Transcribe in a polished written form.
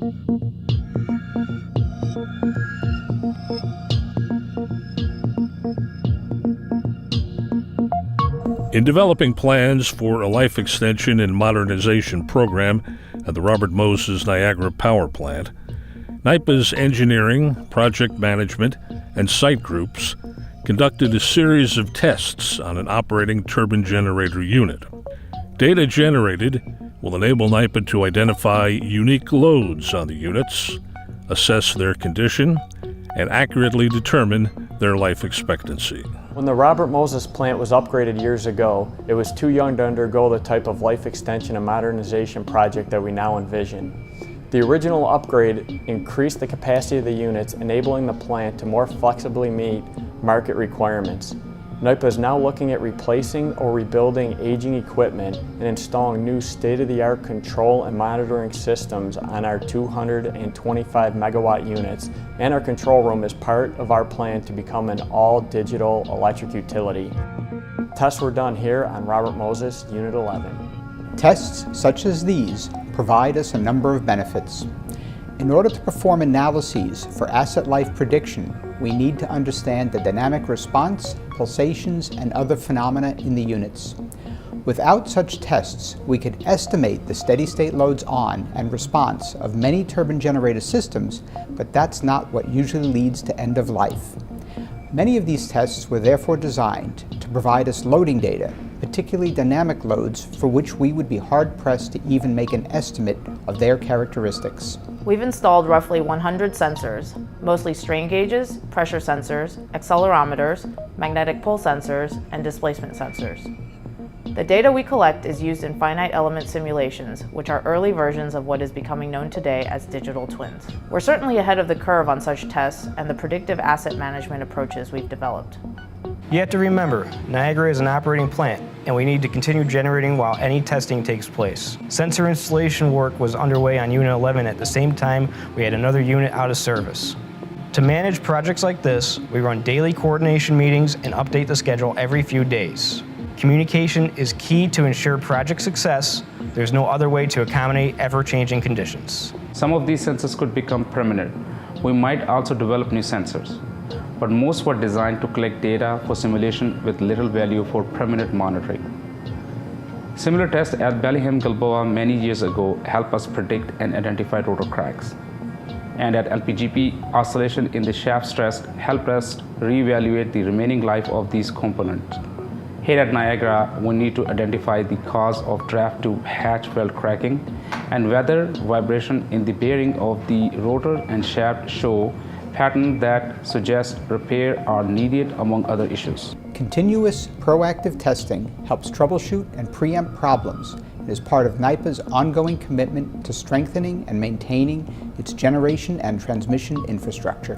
In developing plans for a life extension and modernization program at the Robert Moses Niagara Power Plant, NYPA's engineering, project management, and site groups conducted a series of tests on an operating turbine generator unit. Data generated will enable NYPA to identify unique loads on the units, assess their condition, and accurately determine their life expectancy. When the Robert Moses plant was upgraded years ago, it was too young to undergo the type of life extension and modernization project that we now envision. The original upgrade increased the capacity of the units, enabling the plant to more flexibly meet market requirements. NYPA is now looking at replacing or rebuilding aging equipment and installing new state-of-the-art control and monitoring systems on our 225 megawatt units, and our control room is part of our plan to become an all-digital electric utility. Tests were done here on Robert Moses Unit 11. Tests such as these provide us a number of benefits. In order to perform analyses for asset life prediction, we need to understand the dynamic response, pulsations, and other phenomena in the units. Without such tests, we could estimate the steady-state loads on and response of many turbine generator systems, but that's not what usually leads to end of life. Many of these tests were therefore designed to provide us loading data, particularly dynamic loads for which we would be hard-pressed to even make an estimate of their characteristics. We've installed roughly 100 sensors, mostly strain gauges, pressure sensors, accelerometers, magnetic pole sensors, and displacement sensors. The data we collect is used in finite element simulations, which are early versions of what is becoming known today as digital twins. We're certainly ahead of the curve on such tests and the predictive asset management approaches we've developed. You have to remember, Niagara is an operating plant, and we need to continue generating while any testing takes place. Sensor installation work was underway on Unit 11 at the same time we had another unit out of service. To manage projects like this, we run daily coordination meetings and update the schedule every few days. Communication is key to ensure project success. There's no other way to accommodate ever-changing conditions. Some of these sensors could become permanent. We might also develop new sensors, but most were designed to collect data for simulation with little value for permanent monitoring. Similar tests at Bellingham Gilboa many years ago helped us predict and identify rotor cracks. And at LPGP, oscillation in the shaft stress helped us reevaluate the remaining life of these components. Here at Niagara, we need to identify the cause of draft to hatch weld cracking and whether vibration in the bearing of the rotor and shaft show patterns that suggest repair are needed, among other issues. Continuous proactive testing helps troubleshoot and preempt problems and is part of NYPA's ongoing commitment to strengthening and maintaining its generation and transmission infrastructure.